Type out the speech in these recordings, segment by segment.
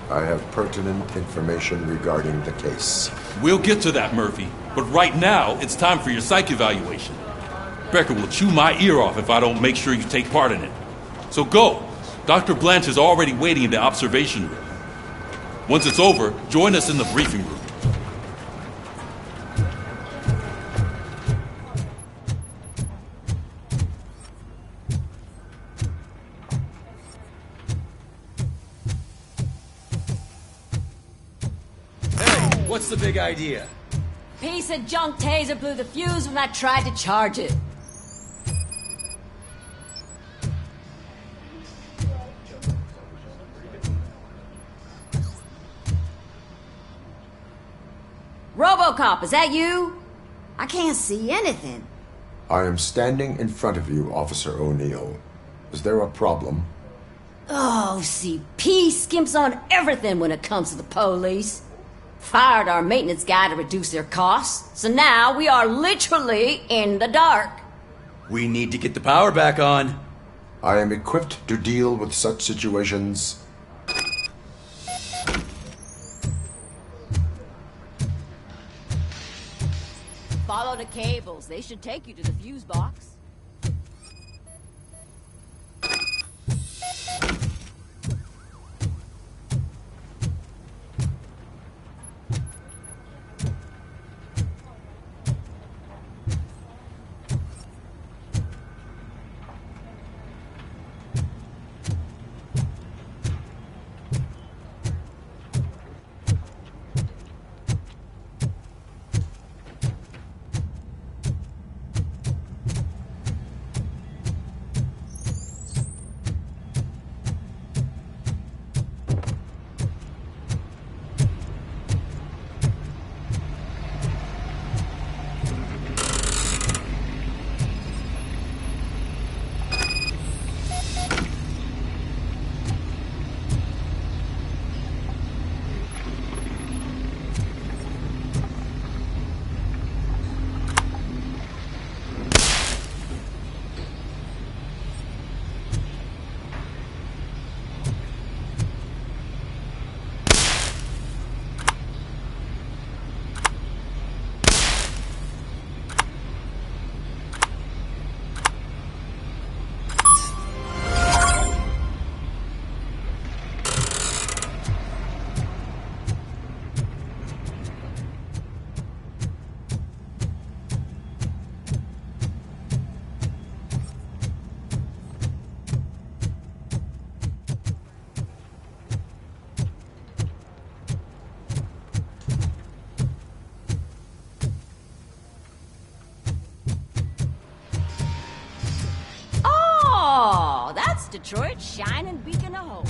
I have pertinent information regarding the case. We'll get to that, Murphy. But right now, it's time for your psych evaluation. Becker will chew my ear off if I don't make sure you take part in it. So go. Dr. Blanche is already waiting in the observation room. Once it's over, join us in the briefing room. Hey, what's the big idea? Piece of junk taser blew the fuse when I tried to charge it. RoboCop, is that you? I can't see anything. I am standing in front of you, Officer O'Neill. Is there a problem? Oh, CP skimps on everything when it comes to the police. Fired our maintenance guy to reduce their costs, so now we are literally in the dark. We need to get the power back on. I am equipped to deal with such situations. Follow the cables. They should take you to the fuse box. Detroit's shining beacon of hope.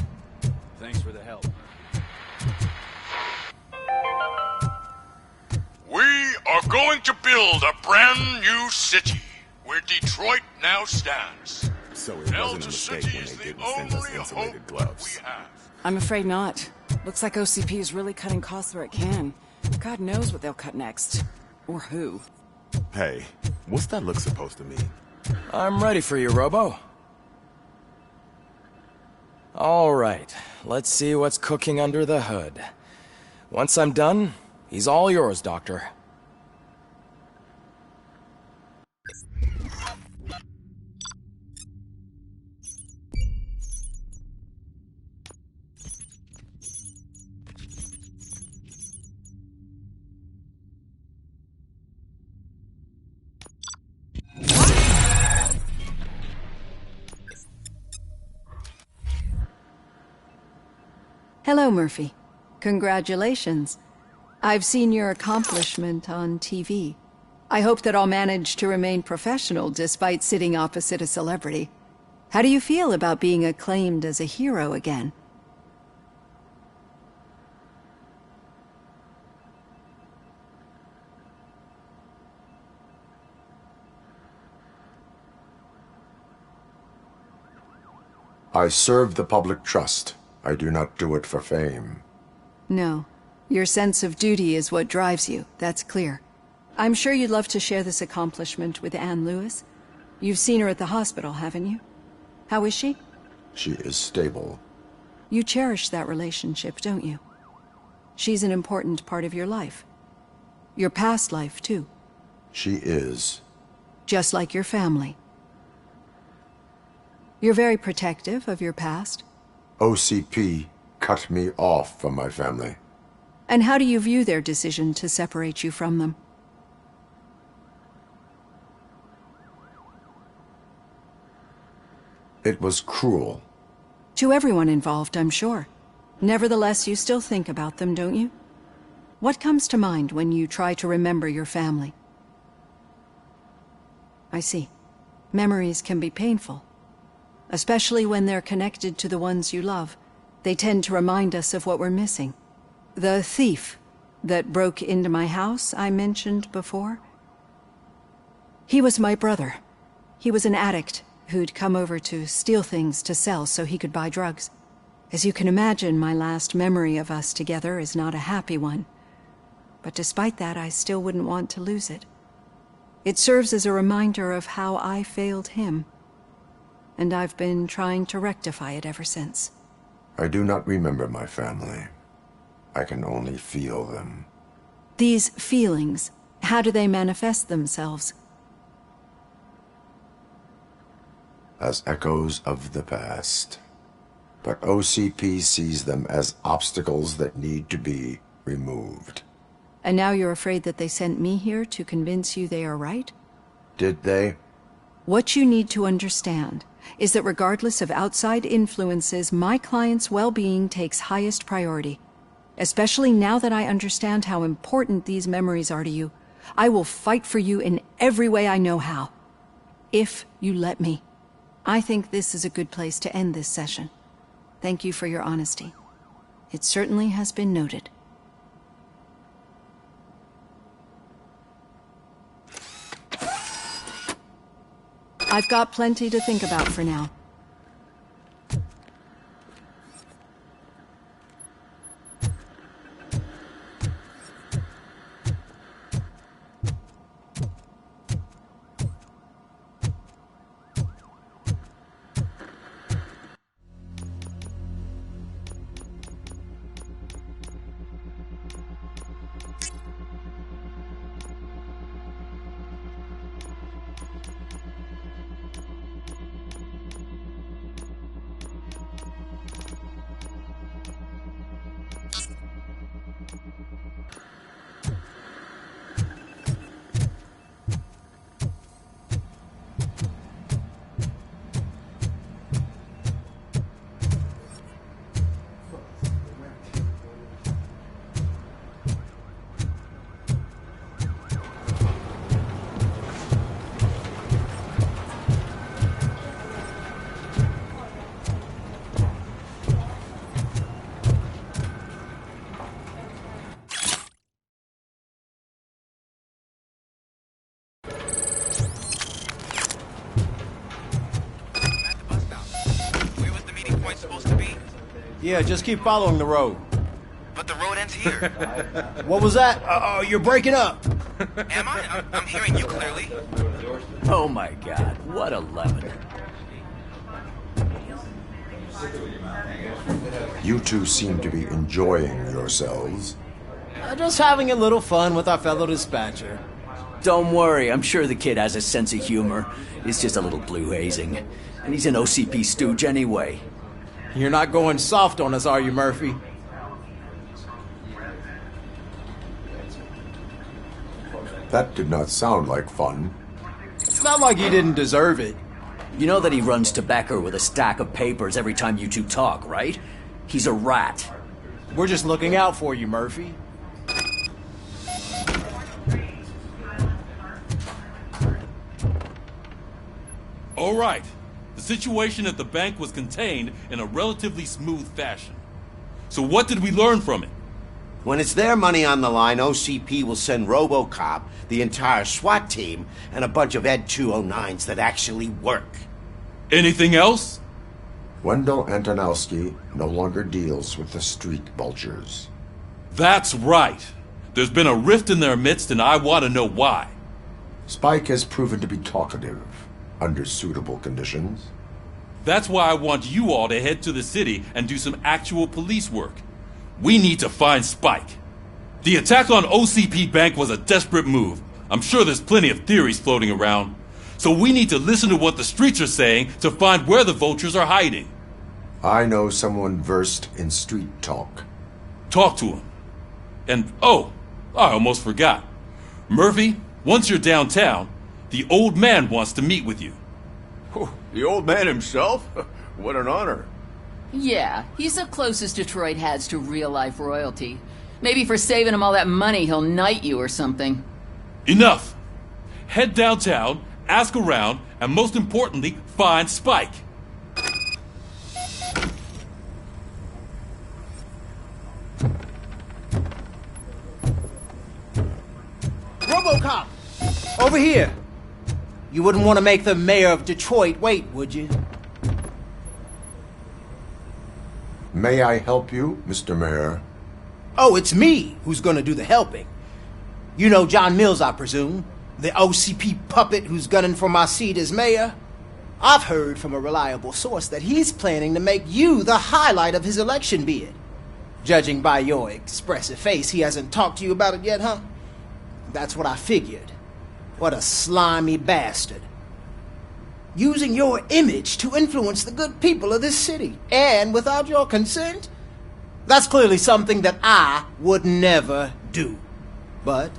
Thanks for the help. We are going to build a brand new city where Detroit now stands. So it wasn't a mistake when they didn't send us insulated gloves. I'm afraid not. Looks like OCP is really cutting costs where it can. God knows what they'll cut next. Or who. Hey, what's that look supposed to mean? I'm ready for you, Robo. All right, let's see what's cooking under the hood. Once I'm done, he's all yours, Doctor. Hello, Murphy. Congratulations. I've seen your accomplishment on TV. I hope that I'll manage to remain professional despite sitting opposite a celebrity. How do you feel about being acclaimed as a hero again? I serve the public trust. I do not do it for fame. No. Your sense of duty is what drives you, that's clear. I'm sure you'd love to share this accomplishment with Anne Lewis. You've seen her at the hospital, haven't you? How is she? She is stable. You cherish that relationship, don't you? She's an important part of your life. Your past life, too. She is. Just like your family. You're very protective of your past. OCP cut me off from my family. And how do you view their decision to separate you from them? It was cruel. To everyone involved, I'm sure. Nevertheless, you still think about them, don't you? What comes to mind when you try to remember your family? I see. Memories can be painful. Especially when they're connected to the ones you love. They tend to remind us of what we're missing. The thief that broke into my house I mentioned before? He was my brother. He was an addict who'd come over to steal things to sell so he could buy drugs. As you can imagine, my last memory of us together is not a happy one. But despite that, I still wouldn't want to lose it. It serves as a reminder of how I failed him. And I've been trying to rectify it ever since. I do not remember my family. I can only feel them. These feelings, how do they manifest themselves? As echoes of the past. But OCP sees them as obstacles that need to be removed. And now you're afraid that they sent me here to convince you they are right? Did they? What you need to understand is that regardless of outside influences, my client's well-being takes highest priority. Especially now that I understand how important these memories are to you, I will fight for you in every way I know how. If you let me. I think this is a good place to end this session. Thank you for your honesty. It certainly has been noted. I've got plenty to think about for now. Yeah, just keep following the road. But the road ends here. What was that? Oh, you're breaking up. Am I? I'm hearing you clearly. Oh my god, what a lemon. You two seem to be enjoying yourselves. Just having a little fun with our fellow dispatcher. Don't worry, I'm sure the kid has a sense of humor. He's just a little blue hazing. And he's an OCP stooge anyway. You're not going soft on us, are you, Murphy? That did not sound like fun. It's not like you didn't deserve it. You know that he runs to Becker with a stack of papers every time you two talk, right? He's a rat. We're just looking out for you, Murphy. All right. The situation at the bank was contained in a relatively smooth fashion. So what did we learn from it? When it's their money on the line, OCP will send RoboCop, the entire SWAT team, and a bunch of Ed 209s that actually work. Anything else? Wendell Antonowski no longer deals with the street vultures. That's right. There's been a rift in their midst, and I want to know why. Spike has proven to be talkative under suitable conditions. That's why I want you all to head to the city and do some actual police work. We need to find Spike. The attack on OCP Bank was a desperate move. I'm sure there's plenty of theories floating around. So we need to listen to what the streets are saying to find where the vultures are hiding. I know someone versed in street talk. Talk to him. And, oh, I almost forgot. Murphy, once you're downtown, the old man wants to meet with you. Oh, the old man himself? What an honor. Yeah, he's the closest Detroit has to real-life royalty. Maybe for saving him all that money, he'll knight you or something. Enough! Head downtown, ask around, and most importantly, find Spike. RoboCop! Over here! You wouldn't want to make the mayor of Detroit wait, would you? May I help you, Mr. Mayor? Oh, it's me who's gonna do the helping. You know John Mills, I presume? The OCP puppet who's gunning for my seat as mayor? I've heard from a reliable source that he's planning to make you the highlight of his election bid. Judging by your expressive face, he hasn't talked to you about it yet, huh? That's what I figured. What a slimy bastard. Using your image to influence the good people of this city, and without your consent? That's clearly something that I would never do. But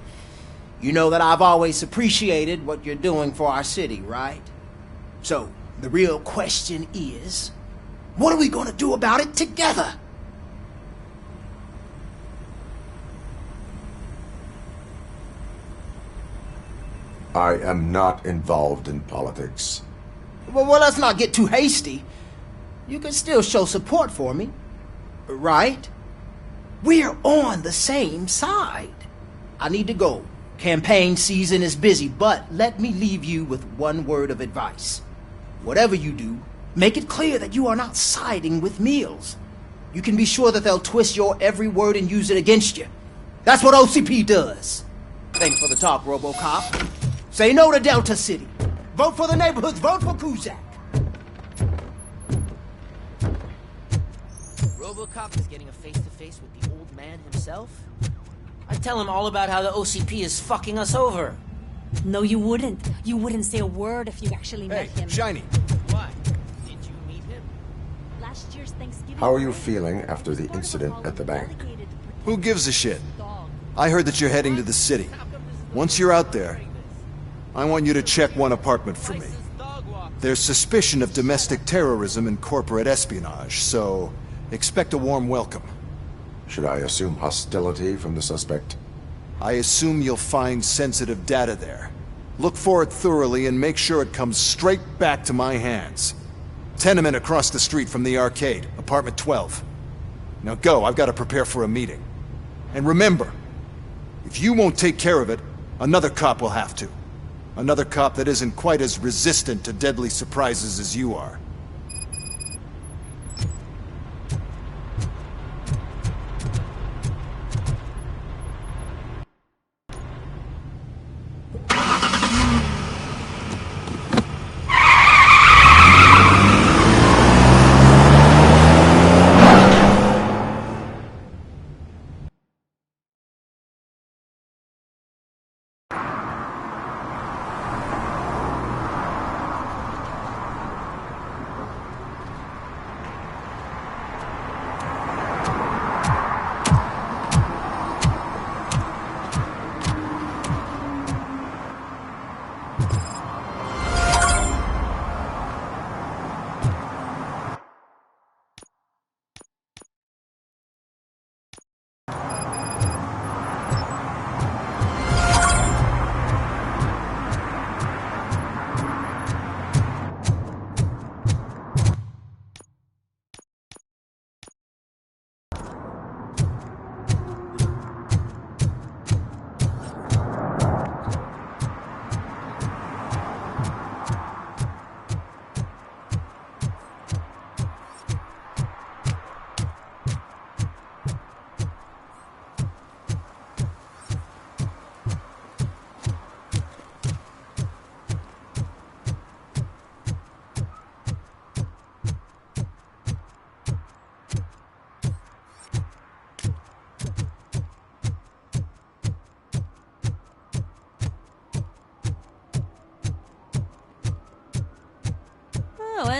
you know that I've always appreciated what you're doing for our city, right? So, the real question is, what are we gonna do about it together? I am not involved in politics. Well, let's not get too hasty. You can still show support for me, right? We're on the same side. I need to go. Campaign season is busy, but let me leave you with one word of advice. Whatever you do, make it clear that you are not siding with Mills. You can be sure that they'll twist your every word and use it against you. That's what OCP does. Thanks for the talk, RoboCop. Say no to Delta City. Vote for the neighborhoods. Vote for Kuzak. RoboCop is getting a face-to-face with the old man himself? I'd tell him all about how the OCP is fucking us over. No, you wouldn't. You wouldn't say a word if you actually met him. Shiny. Why? Did you meet him? Last year's Thanksgiving. How are you feeling after the incident at the bank? Who gives a shit? I heard that you're heading to the city. Once you're out there, I want you to check one apartment for me. There's suspicion of domestic terrorism and corporate espionage, so expect a warm welcome. Should I assume hostility from the suspect? I assume you'll find sensitive data there. Look for it thoroughly and make sure it comes straight back to my hands. Tenement across the street from the arcade, apartment 12. Now go, I've got to prepare for a meeting. And remember, if you won't take care of it, another cop will have to. Another cop that isn't quite as resistant to deadly surprises as you are.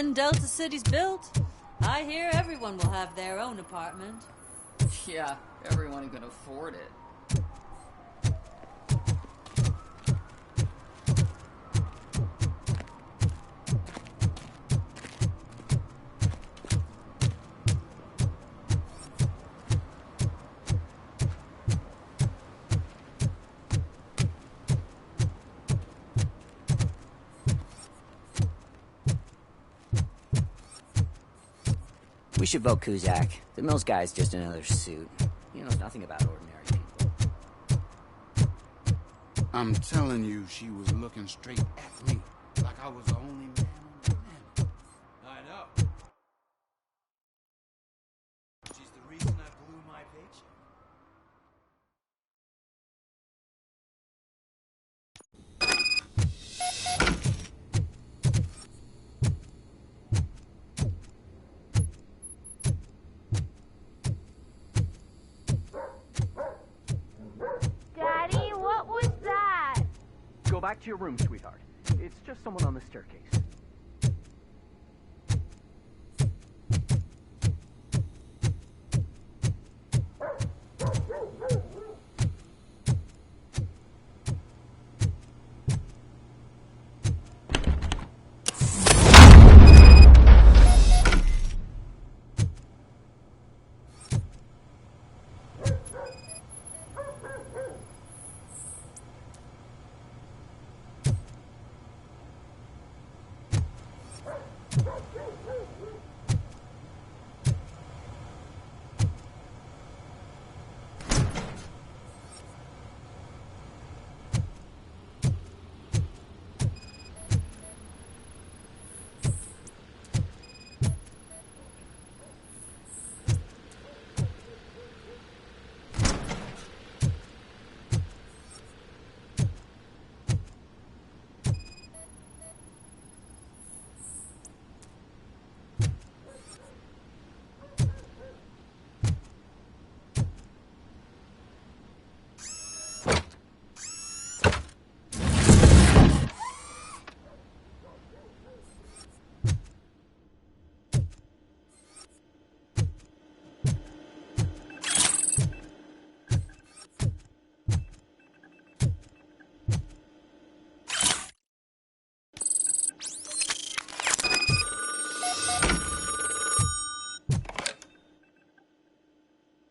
when Delta City's built, I hear everyone will have their own apartment. Yeah, everyone who can afford it. We should vote Kuzak. The Mills guy's just another suit. He knows nothing about ordinary people. I'm telling you, she was looking straight at me, like I was the only man on the planet. I know. She's the reason I blew my paycheck. Daddy, what was that? Go back to your room, sweetheart. It's just someone on the staircase.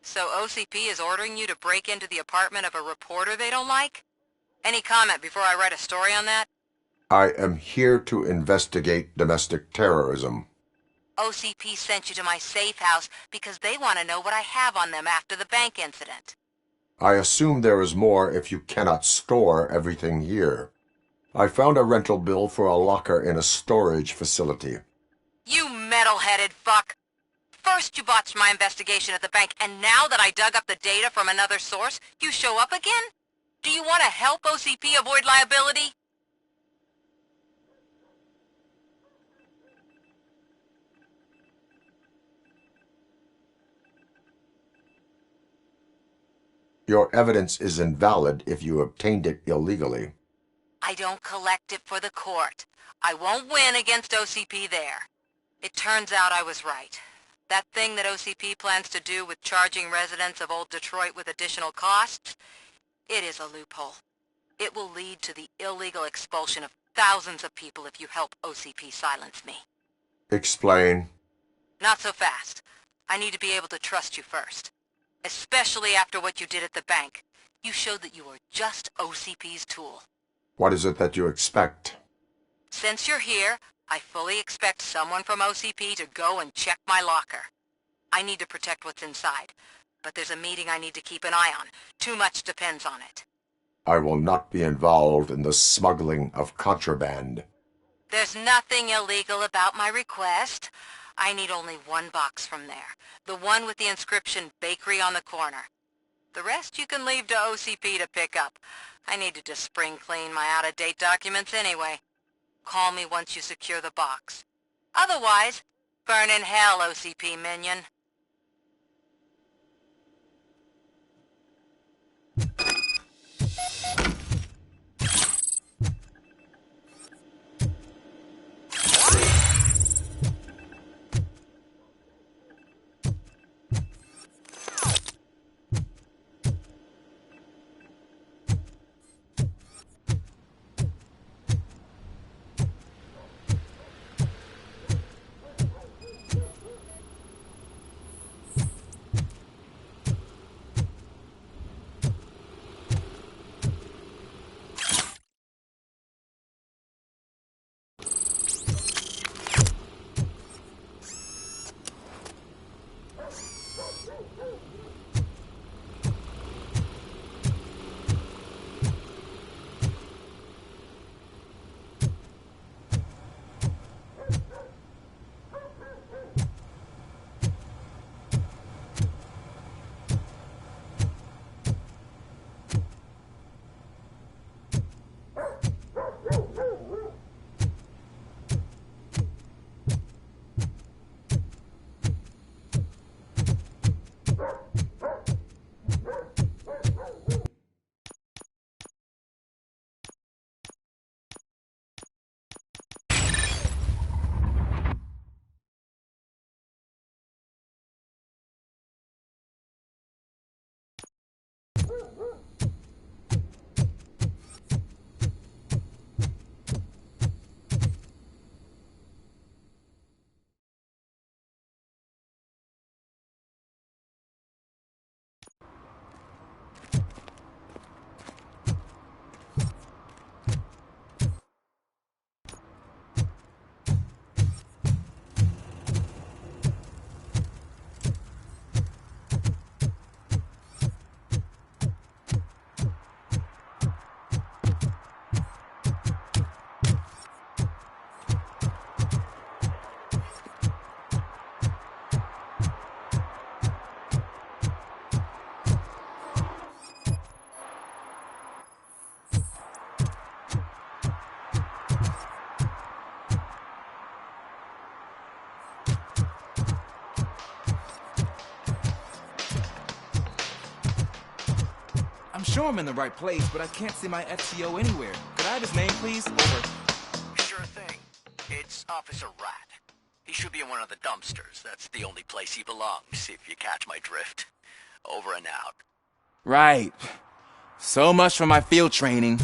So OCP is ordering you to break into the apartment of a reporter they don't like? Any comment before I write a story on that? I am here to investigate domestic terrorism. OCP sent you to my safe house because they want to know what I have on them after the bank incident. I assume there is more if you cannot store everything here. I found a rental bill for a locker in a storage facility. You metal-headed fuck! First you botched my investigation at the bank, and now that I dug up the data from another source, you show up again? Do you want to help OCP avoid liability? Your evidence is invalid if you obtained it illegally. I don't collect it for the court. I won't win against OCP there. It turns out I was right. That thing that OCP plans to do with charging residents of Old Detroit with additional costs, it is a loophole. It will lead to the illegal expulsion of thousands of people if you help OCP silence me. Explain. Not so fast. I need to be able to trust you first. Especially after what you did at the bank. You showed that you were just OCP's tool. What is it that you expect? Since you're here, I fully expect someone from OCP to go and check my locker. I need to protect what's inside, but there's a meeting I need to keep an eye on. Too much depends on it. I will not be involved in the smuggling of contraband. There's nothing illegal about my request. I need only one box from there. The one with the inscription Bakery on the corner. The rest you can leave to OCP to pick up. I needed to spring clean my out-of-date documents anyway. Call me once you secure the box. Otherwise, burn in hell, OCP minion. sure I'm in the right place, but I can't see my FTO anywhere. Could I have his name, please? Over. Sure thing. It's Officer Rat. He should be in one of the dumpsters. That's the only place he belongs, if you catch my drift. Over and out. Right. So much for my field training.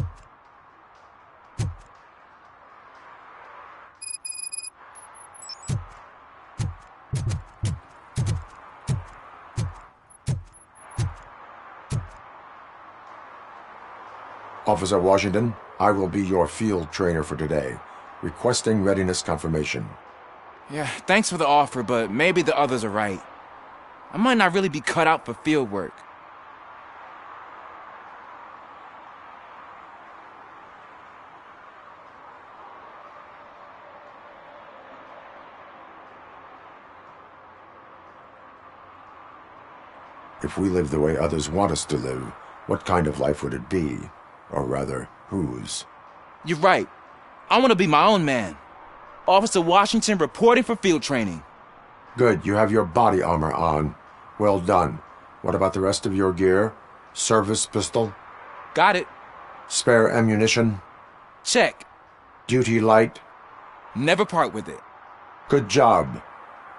Officer Washington, I will be your field trainer for today. Requesting readiness confirmation. Yeah, thanks for the offer, but maybe the others are right. I might not really be cut out for field work. If we live the way others want us to live, what kind of life would it be? Or rather, whose? You're right. I want to be my own man. Officer Washington reporting for field training. Good, you have your body armor on. Well done. What about the rest of your gear? Service pistol? Got it. Spare ammunition? Check. Duty light? Never part with it. Good job.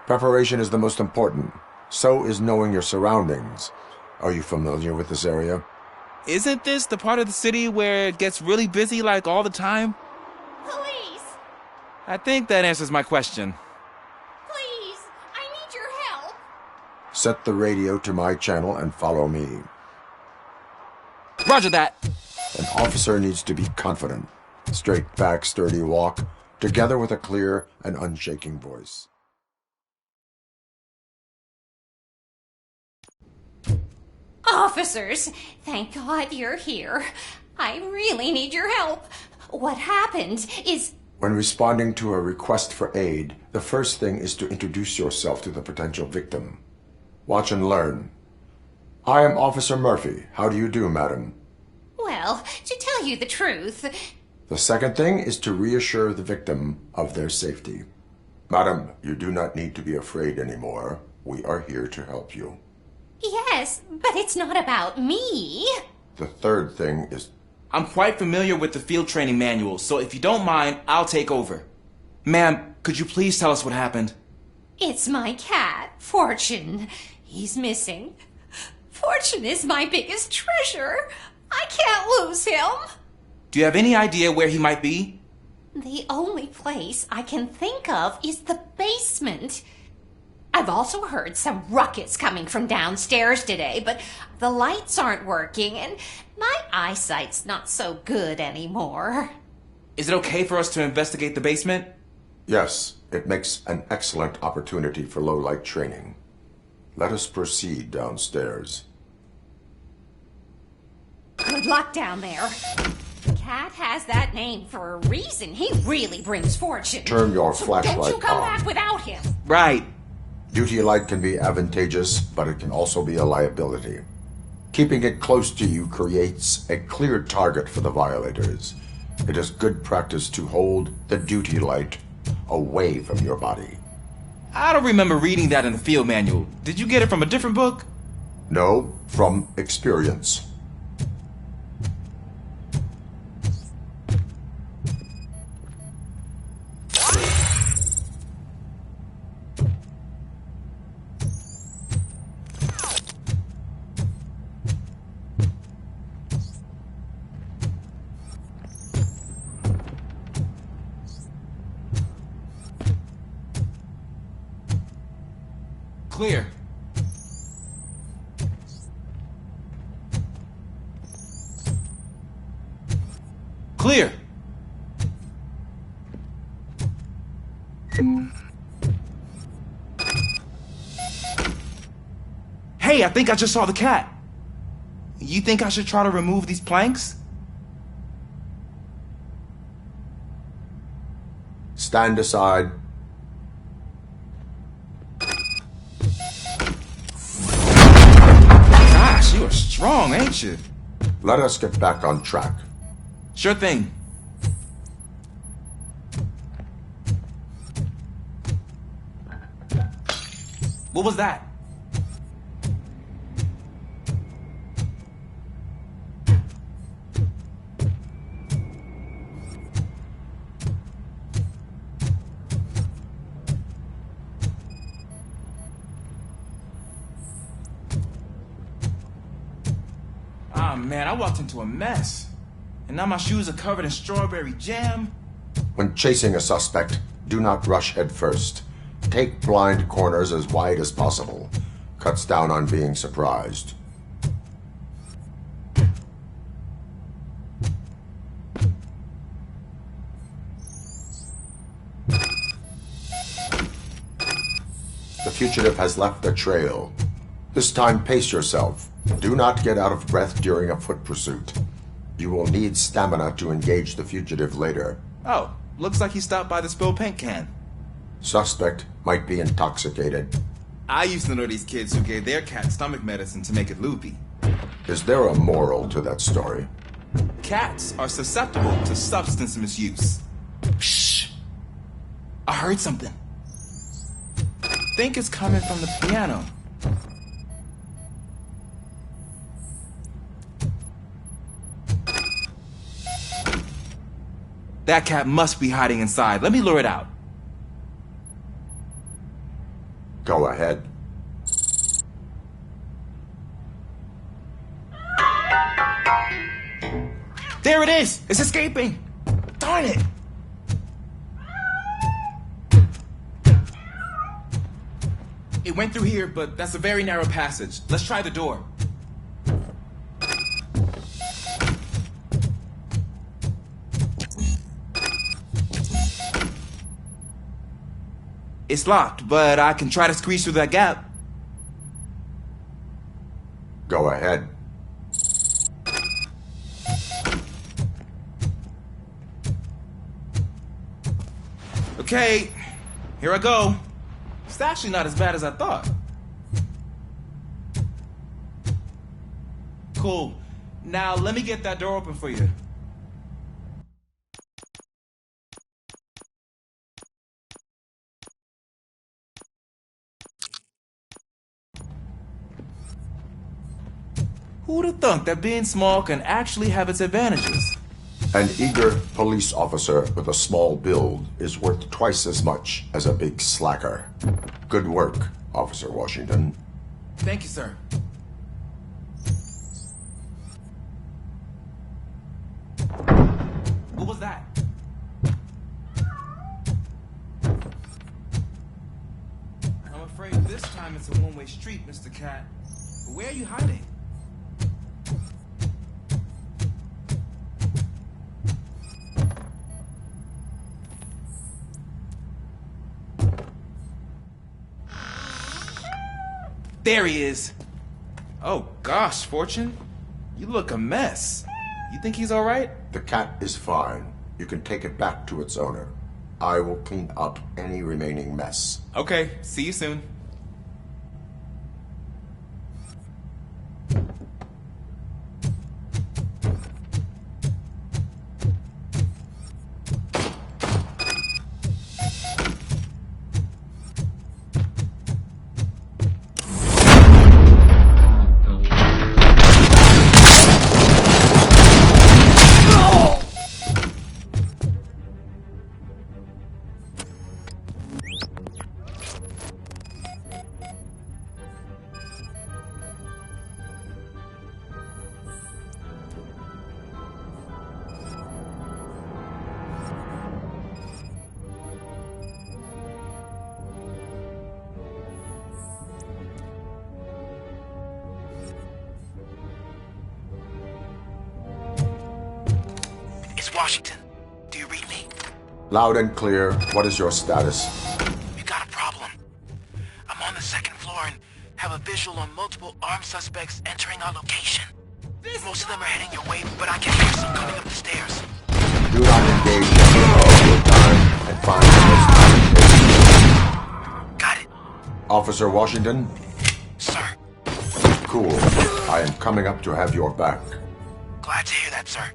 Preparation is the most important. So is knowing your surroundings. Are you familiar with this area? Isn't this the part of the city where it gets really busy like all the time? Police! I think that answers my question. Please! I need your help! Set the radio to my channel and follow me. Roger that. An officer needs to be confident. Straight back, sturdy walk, together with a clear and unshaking voice. Officers, thank God you're here. I really need your help. What happened is... When responding to a request for aid, the first thing is to introduce yourself to the potential victim. Watch and learn. I am Officer Murphy. How do you do, madam? Well, to tell you the truth... The second thing is to reassure the victim of their safety. Madam, you do not need to be afraid anymore. We are here to help you. Yes, but it's not about me. The third thing is... I'm quite familiar with the field training manual, so if you don't mind, I'll take over. Ma'am, could you please tell us what happened? It's my cat, Fortune. He's missing. Fortune is my biggest treasure. I can't lose him. Do you have any idea where he might be? The only place I can think of is the basement. I've also heard some ruckus coming from downstairs today, but the lights aren't working and my eyesight's not so good anymore. Is it okay for us to investigate the basement? Yes, it makes an excellent opportunity for low-light training. Let us proceed downstairs. Good luck down there. The cat has that name for a reason. He really brings fortune. Turn your flashlight on. Don't you come back without him. Right. Duty light can be advantageous, but it can also be a liability. Keeping it close to you creates a clear target for the violators. It is good practice to hold the duty light away from your body. I don't remember reading that in the field manual. Did you get it from a different book? No, from experience. Clear. Clear. Hey, I think I just saw the cat. You think I should try to remove these planks? Stand aside. Gosh, you are strong, ain't you? Let us get back on track. Sure thing. What was that? man, I walked into a mess. And now my shoes are covered in strawberry jam. When chasing a suspect, do not rush head first. Take blind corners as wide as possible. Cuts down on being surprised. The fugitive has left a trail. This time, pace yourself. Do not get out of breath during a foot pursuit. You will need stamina to engage the fugitive later. Oh, looks like he stopped by the spilled paint can. Suspect might be intoxicated. I used to know these kids who gave their cat stomach medicine to make it loopy. Is there a moral to that story? Cats are susceptible to substance misuse. Shh! I heard something. Think it's coming from the piano. That cat must be hiding inside. Let me lure it out. Go ahead. There it is! It's escaping! Darn it! It went through here, but that's a very narrow passage. Let's try the door. It's locked, but I can try to squeeze through that gap. Go ahead. Okay, here I go. It's actually not as bad as I thought. Cool. Now let me get that door open for you. Who'd have thunk that being small can actually have its advantages? An eager police officer with a small build is worth twice as much as a big slacker. Good work, Officer Washington. Thank you, sir. What was that? I'm afraid this time it's a one-way street, Mr. Cat. But where are you hiding? There he is. Oh gosh, Fortune. You look a mess. You think he's alright? The cat is fine. You can take it back to its owner. I will clean up any remaining mess. Okay, see you soon. Washington, do you read me? Loud and clear. What is your status? We got a problem. I'm on the second floor and have a visual on multiple armed suspects entering our location. Most of them are heading your way, but I can hear some coming up the stairs. Do not engage all your time and find the most. Got it. Officer Washington? Sir. Cool. I am coming up to have your back. Glad to hear that, sir.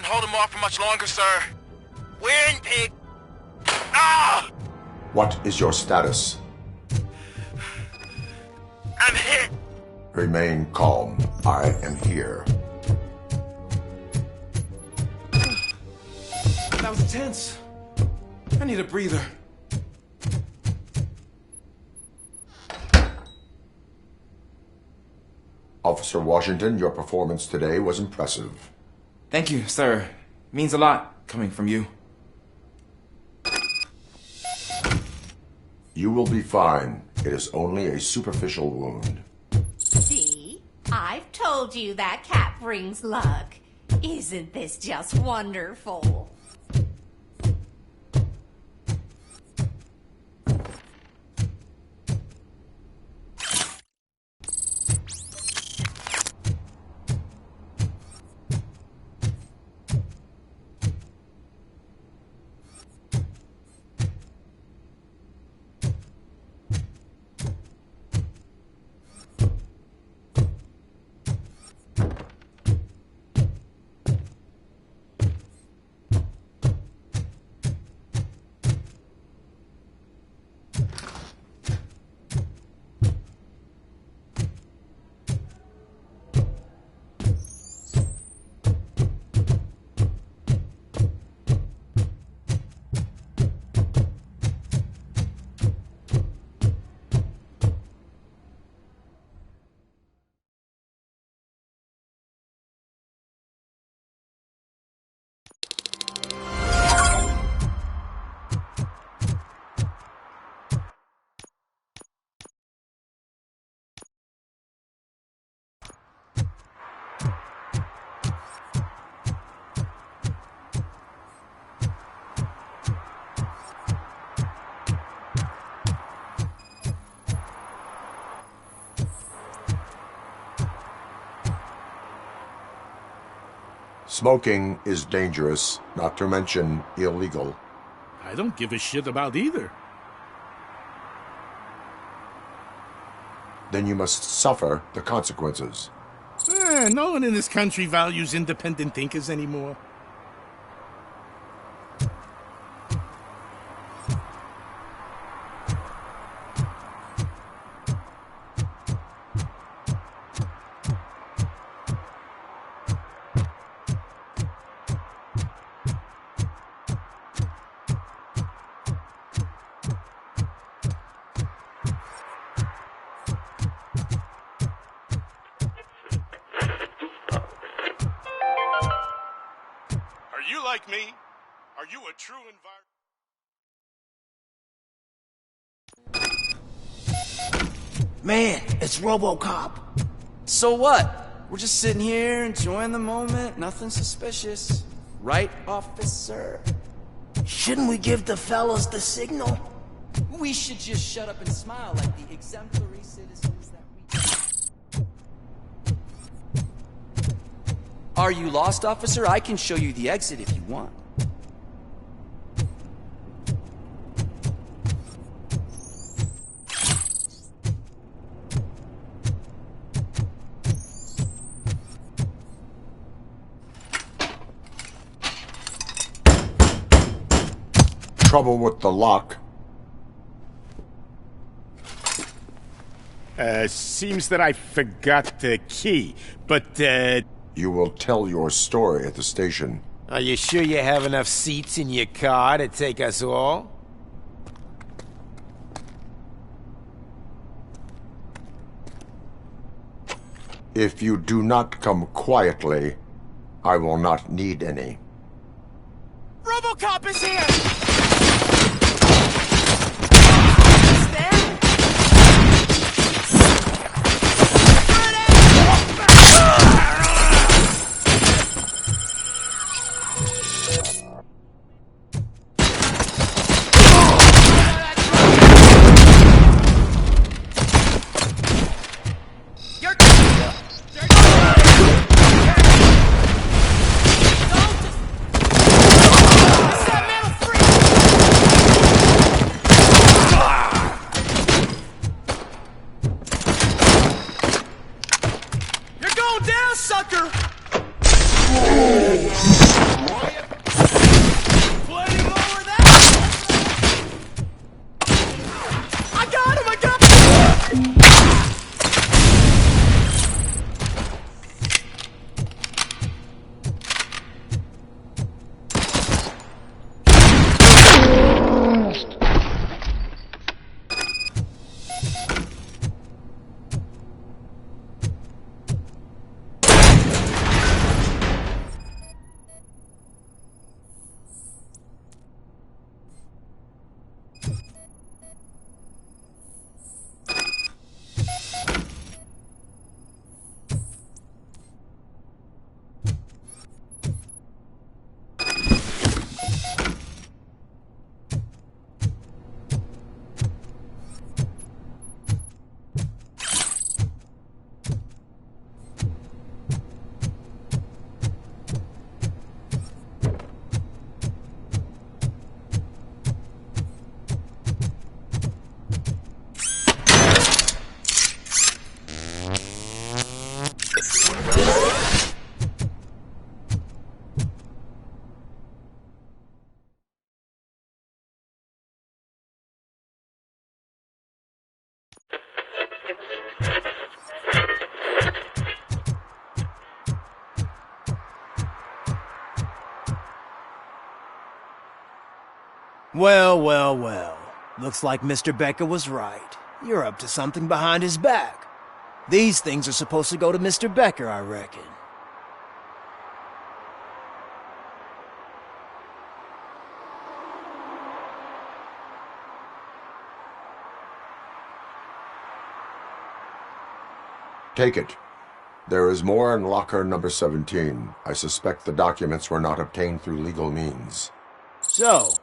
can hold him off for much longer, sir. We're in, pig. Ah! What is your status? I'm hit. Remain calm. I am here. That was tense. I need a breather. Officer Washington, your performance today was impressive. Thank you, sir. Means a lot coming from you. You will be fine. It is only a superficial wound. See? I've told you that cat brings luck. Isn't this just wonderful? Smoking is dangerous, not to mention illegal. I don't give a shit about either. Then you must suffer the consequences. No one in this country values independent thinkers anymore. Are you like me? Are you a true Man, it's RoboCop. So what? We're just sitting here enjoying the moment. Nothing suspicious. Right, officer? Shouldn't we give the fellas the signal? We should just shut up and smile like the exemplary citizens that we... Are you lost, officer? I can show you the exit if you want. Trouble with the lock. Seems that I forgot the key, but, You will tell your story at the station. Are you sure you have enough seats in your car to take us all? If you do not come quietly, I will not need any. RoboCop is here! Set metal free! Well, well, well. Looks like Mr. Becker was right. You're up to something behind his back. These things are supposed to go to Mr. Becker, I reckon. Take it. There is more in locker number 17. I suspect the documents were not obtained through legal means. So,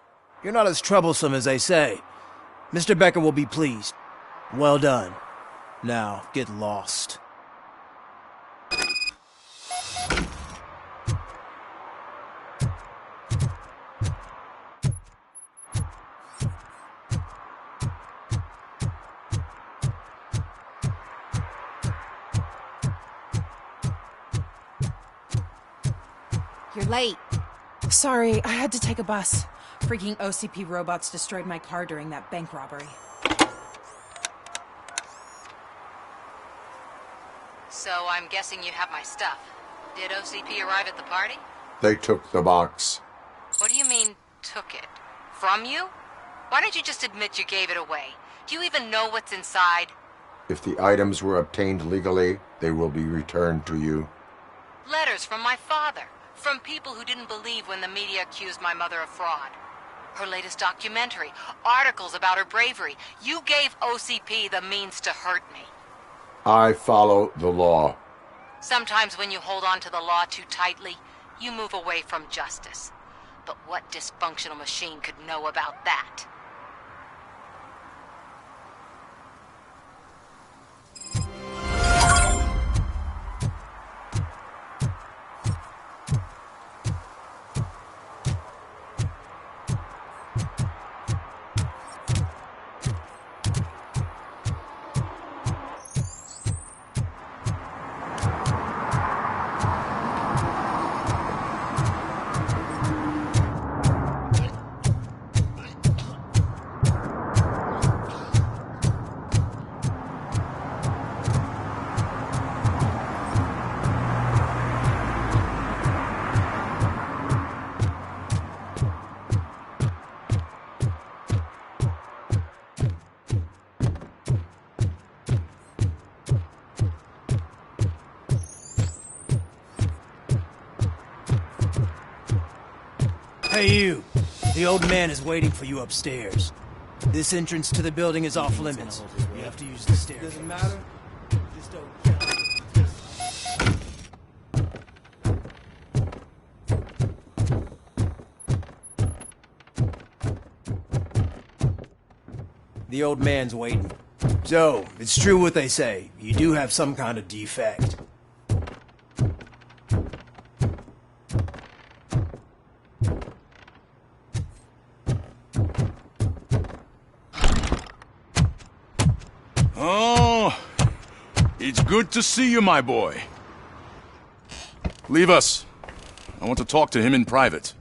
you're not as troublesome as they say. Mr. Becker will be pleased. Well done. Now, get lost. You're late. Sorry, I had to take a bus. Freaking OCP robots destroyed my car during that bank robbery. So I'm guessing you have my stuff. Did OCP arrive at the party? They took the box. What do you mean, took it? From you? Why don't you just admit you gave it away? Do you even know what's inside? If the items were obtained legally, they will be returned to you. Letters from my father. From people who didn't believe when the media accused my mother of fraud. Her latest documentary. Articles about her bravery. You gave OCP the means to hurt me. I follow the law. Sometimes when you hold on to the law too tightly, you move away from justice. But what dysfunctional machine could know about that? Hey you! The old man is waiting for you upstairs. This entrance to the building is off limits. You have to use the stairs. Doesn't matter. Just The old man's waiting. So, it's true what they say. You do have some kind of defect. Oh, it's good to see you, my boy. Leave us. I want to talk to him in private.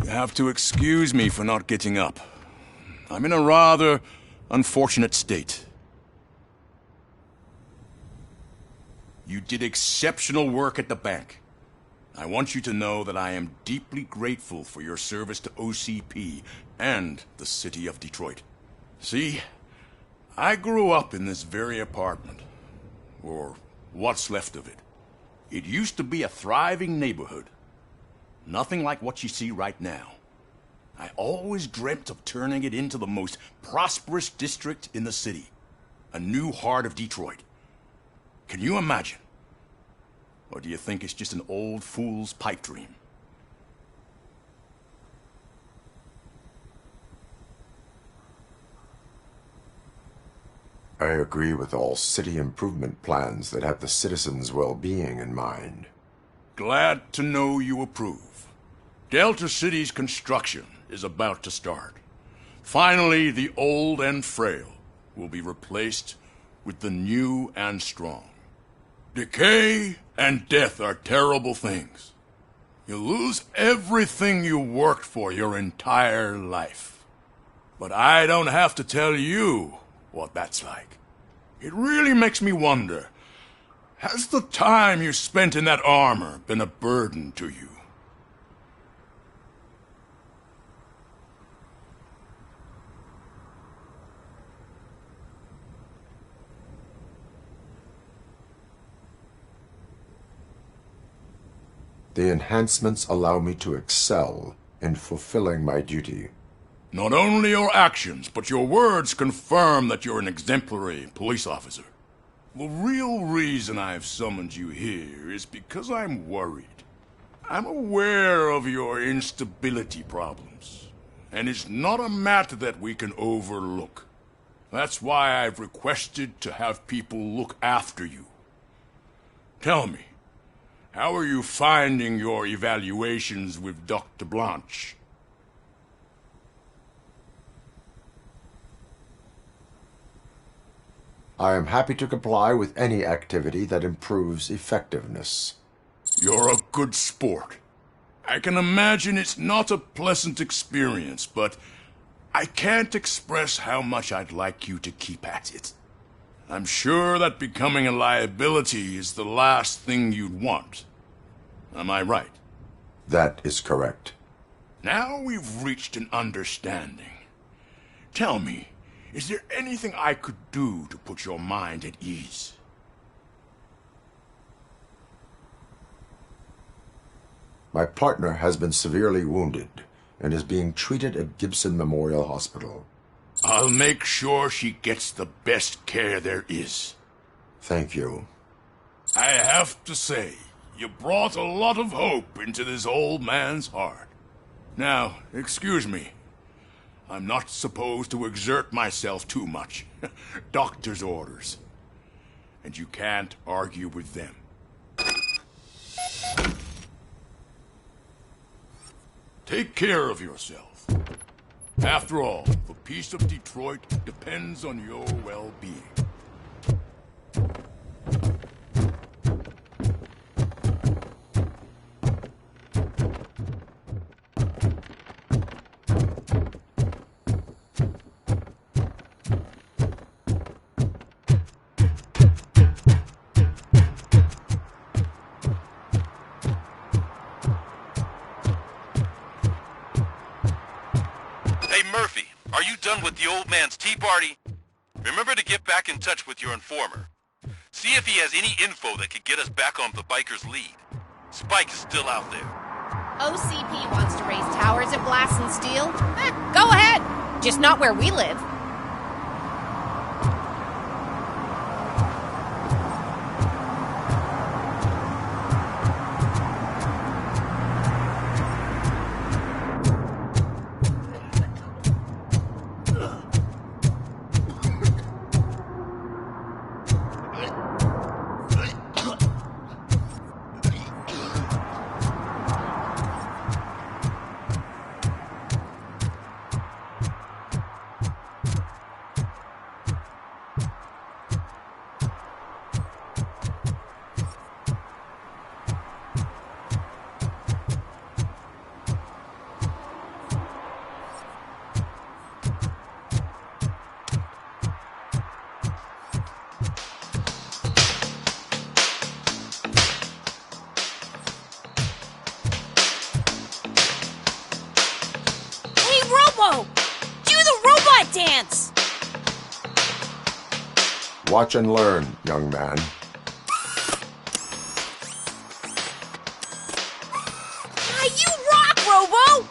You have to excuse me for not getting up. I'm in a rather unfortunate state. You did exceptional work at the bank. I want you to know that I am deeply grateful for your service to OCP and the city of Detroit. See, I grew up in this very apartment, or what's left of it. It used to be a thriving neighborhood. Nothing like what you see right now. I always dreamt of turning it into the most prosperous district in the city. A new heart of Detroit. Can you imagine? Or do you think it's just an old fool's pipe dream? I agree with all city improvement plans that have the citizens' well-being in mind. Glad to know you approve. Delta City's construction is about to start. Finally, the old and frail will be replaced with the new and strong. Decay and death are terrible things. You lose everything you worked for your entire life. But I don't have to tell you what that's like. It really makes me wonder, has the time you spent in that armor been a burden to you? The enhancements allow me to excel in fulfilling my duty. Not only your actions, but your words confirm that you're an exemplary police officer. The real reason I've summoned you here is because I'm worried. I'm aware of your instability problems, and it's not a matter that we can overlook. That's why I've requested to have people look after you. Tell me, how are you finding your evaluations with Dr. Blanche? I am happy to comply with any activity that improves effectiveness. You're a good sport. I can imagine it's not a pleasant experience, but I can't express how much I'd like you to keep at it. I'm sure that becoming a liability is the last thing you'd want. Am I right? That is correct. Now we've reached an understanding. Tell me, is there anything I could do to put your mind at ease? My partner has been severely wounded and is being treated at Gibson Memorial Hospital. I'll make sure she gets the best care there is. Thank you. I have to say, you brought a lot of hope into this old man's heart. Now, excuse me. I'm not supposed to exert myself too much. Doctor's orders. And you can't argue with them. Take care of yourself. After all, the peace of Detroit depends on your well-being. Murphy, are you done with the old man's tea party? Remember to get back in touch with your informer. See if he has any info that could get us back on the biker's lead. Spike is still out there. OCP wants to raise towers at Glass and Steel? Go ahead! Just not where we live. Do the robot dance! Watch and learn, young man. You rock, Robo!